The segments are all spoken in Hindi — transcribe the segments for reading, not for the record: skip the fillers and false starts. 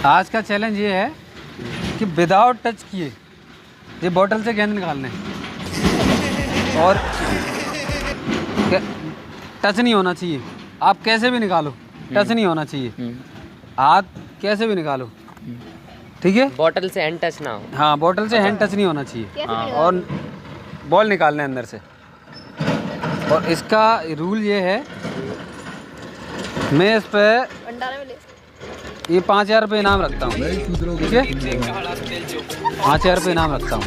आज का चैलेंज ये है कि विदाउट टच किए ये बोतल से गेंद निकालने और टच नहीं होना चाहिए। आप कैसे भी निकालो, टच नहीं होना चाहिए। हाथ कैसे भी निकालो, ठीक है। बॉटल से हैंड टच ना हो। हाँ, बोतल से हैंड टच नहीं होना चाहिए। और बॉल निकालने अंदर से। और इसका रूल ये है, मैं इस पे ये 5,000 रुपये इनाम रखता हूँ, ठीक है। 5,000 रुपये इनाम रखता हूँ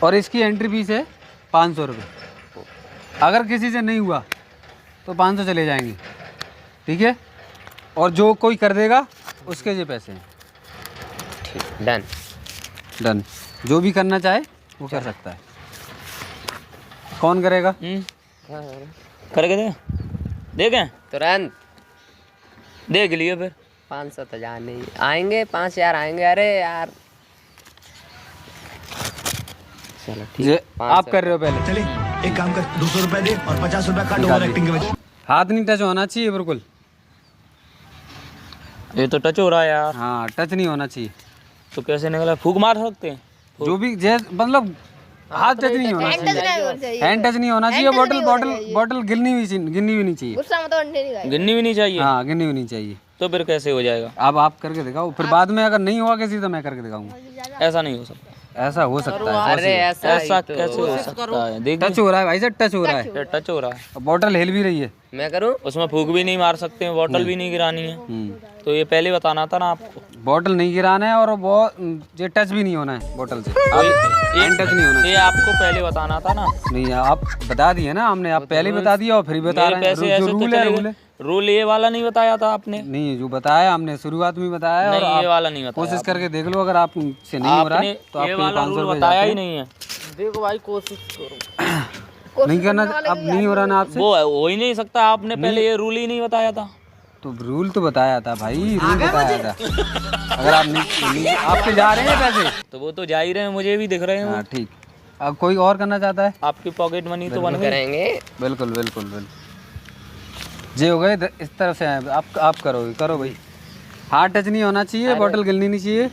और इसकी एंट्री फीस है 500 रुपये। अगर किसी से नहीं हुआ तो 500 चले जाएंगे, ठीक है। और जो कोई कर देगा उसके ये पैसे हैं। ठीक, डन डन। जो भी करना चाहे वो कर सकता है। कौन करेगा? करके दे, देखें तुरंत देख लियो फिर। 500 तो जा नहीं आएंगे, 5,000 आएंगे। अरे यार चलो ठीक ये है, आप कर रहे हो पहले। चले एक काम कर, 200 रुपए दे और 50 रुपए काट ओवर एक्टिंग के वजह। हाथ नहीं टच होना चाहिए बिल्कुल। ये तो टच हो रहा है यार। हाँ, टच नहीं होना चाहिए। तो कैसे निकला? फूक मार सकते हैं? जो भी मतलब हाथ टच नहीं होना चाहिए, हैंड टच नहीं होना चाहिए। बोतल गिरनी भी नहीं चाहिए। गिननी भी नहीं चाहिए। हाँ, गिरनी भी नहीं चाहिए। तो फिर कैसे हो जाएगा? अब आप करके दिखाओ, फिर बाद में अगर नहीं हुआ किसी तो मैं करके दिखाऊंगा। ऐसा नहीं हो सकता। ऐसा हो सकता है। अरे ऐसा ही तो। कैसे हो सकता है? देख, टच हो रहा है भाई साहब, टच हो रहा है। टच हो रहा है। बोतल हिल भी रही है। मैं करूँ? उसमें फूक भी नहीं मार सकते हैं, बॉटल भी नहीं गिरानी है। तो ये पहले बताना था ना आपको। बोतल नहीं गिराना है और वो ये टच भी नहीं होना है बोतल से। हैंड टच नहीं होना ये आपको पहले बताना था ना। नहीं, आप बता दिए ना हमने। आप पहले बता दिया और फिर बता रहे हैं। जो रूल है, रूल है। रूल ये वाला नहीं बताया था आपने? नहीं, जो बताया हमने शुरुआत में बताया। और नहीं, ये वाला नहीं बताया। कोशिश करके देख लो, अगर आपसे नहीं हो रहा है तो ये आपको वाला 500 रूल रुपये बताया जाते ही हैं। नहीं है। देखो भाई, कोशिश करो। नहीं करना, अब नहीं हो रहा ना आपसे। वो हो ही नहीं सकता। आपने पहले ये रूल ही नहीं बताया था। तो रूल तो बताया था भाई, रूल बताया था। अगर आप नहीं आपके जा रहे हैं पैसे तो वो तो जा ही रहे हैं, मुझे भी दिख रहे हैं। हाँ, ठीक। अब कोई और करना चाहता है? आपकी पॉकेट मनी तो बन गई। करेंगे बिल्कुल बिल्कुल बिल्कुल। जे हो गए इस तरफ से हैं। आप करो भाई। हाथ टच नहीं होना चाहिए, बोतल गिरनी नहीं चाहिए।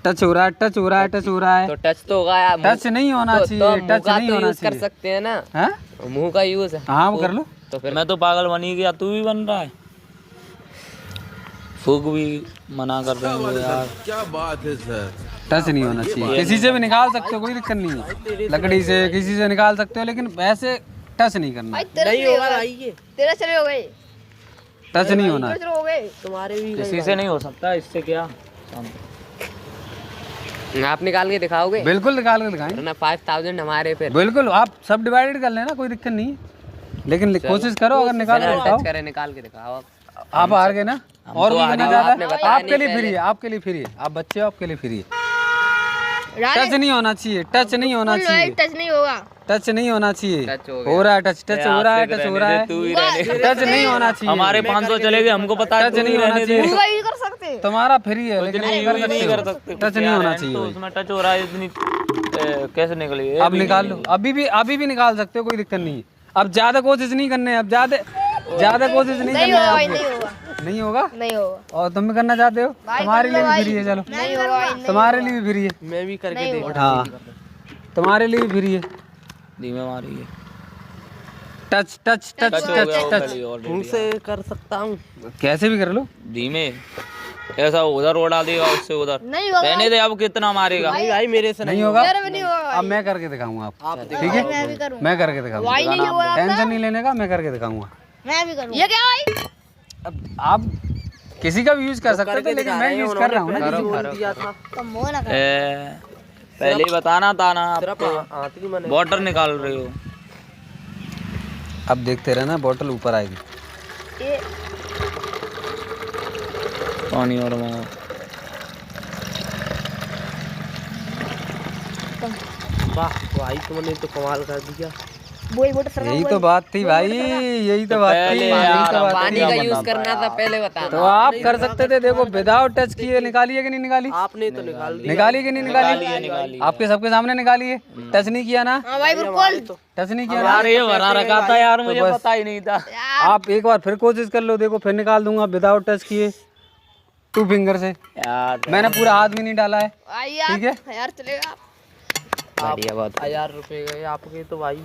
टच हो रहा है, टच हो रहा है, टच हो रहा है। तो टच तो होगा यार। टच नहीं होना चाहिए, टच नहीं होना यूज कर चाहिए। सकते हैं ना, हैं? मुंह का यूज है। हाँ, वो कर लो। तो फिर मैं तो पागल बनी गया, तू भी बन रहा है। फूक भी मना कर रहे हो यार। क्या बात है सर। टच नहीं होना चाहिए। किसी से भी निकाल सकते हो, कोई दिक्कत नहीं है। लकड़ी से किसी से निकाल सकते हो, लेकिन वैसे टच नहीं करना। नहीं होगा भाई, ये तेरा चले हो गए, टच नहीं होना। हो गए तुम्हारे भी किसी से नहीं हो सकता, इससे क्या? आप निकाल के दिखाओगे? बिल्कुल निकाल के दिखाएंगे। वरना 5,000 हमारे फिर। बिल्कुल, आप सब डिवाइडेड कर लेना, कोई दिक्कत नहीं है। लेकिन कोशिश करो, अगर निकाल के दिखाओ। टच करे, निकाल के दिखाओ। आप हार गए ना। और भी करना आपने चाहता है? बताया आपके लिए नहीं फ्री है, आपके लिए फ्री है। आप बच्चे हो, आपके लिए फ्री है। राधे, टच नहीं होना चाहिए, टच नहीं होना चाहिए, टच नहीं होगा। टच नहीं होना चाहिए। टच हो हो रहा है, टच हो रहा है, टच हो रहा है। तू ही रहने दे। टच नहीं होना चाहिए। हमारे 500 चले गए, हमको पता है। टच नहीं होना चाहिए। होगा ही कर सकते। तुम्हारा फ्री है, लेकिन नहीं, कर यूज नहीं कर सकते। टच नहीं होना चाहिए तो भाई। उसमें टच हो रहा है इतनी। कैसे निकली? अब निकाल लो, अभी भी निकाल सकते हो, कोई दिक्कत नहीं है। अब ज्यादा कोशिश नहीं करने है, अब ज्यादा कोशिश नहीं करनी है भाई, आपको। नहीं होगा। नहीं होगा। और तुम भी करना चाहते हो? तुम्हारे लिए भी फ्री है। चलो, नहीं होगा भाई, तुम्हारे लिए भी फ्री है। मैं भी करके देख। हाँ, तुम्हारे लिए भी फ्री है। धीमे मारिए। टच टच टच टच हो गया टच टच ऑलरेडी। से कर सकता हूँ। कैसे भी कर लो। धीमे ऐसा उधर उड़ा देगा, उससे उधर नहीं होगा रहने दे। अब कितना मारेगा? भाई मेरे से नहीं होगा। मेरे में नहीं होगा। अब मैं करके दिखाऊंगा आप, ठीक मैं भी है। करूँ। मैं करके दिखाऊंगा, भाई नहीं होगा। टेंशन नहीं लेने का, मैं करके दिखाऊंगा। मैं भी करूँ। ये क्या भाई? अब आप किसी का भी यूज कर सकते थे, लेकिन मैं यूज कर रहा हूँ ना। कम हो ना। पहले ही बताना था ना आपको। बॉटल निकाल रहे हो। अब देखते रहना, बोतल ऊपर आएगी। ये पानी और मंगाओ। वाह भाई, तुमने तो कमाल कर दिया। वही मोटर सरका यही तो बात थी भाई, यही तो बात थी, पहले यही यार, तो बात पानी थी। का यूज करना था पहले बताना। तो आप कर सकते थे, देखो विदाउट टच किए निकालिए कि नहीं निकाली? आपने तो निकाल दी। निकाली कि नहीं निकाली? आपके सबके सामने निकाली है, टच नहीं किया ना? हाँ भाई बिल्कुल। टच नहीं किया ना? यार ये भरा रखा था यार, मुझे पता ही नहीं था। आप एक बार फिर कोशिश कर लो, देखो फिर निकाल दूंगा विदाउट टच किए 2 फिंगर से। यार मैंने पूरा हाथ भी नहीं डाला है, यार ठीक है? यार चलेगा। बढ़िया, बहुत 1000 रुपए गए आपके तो भाई।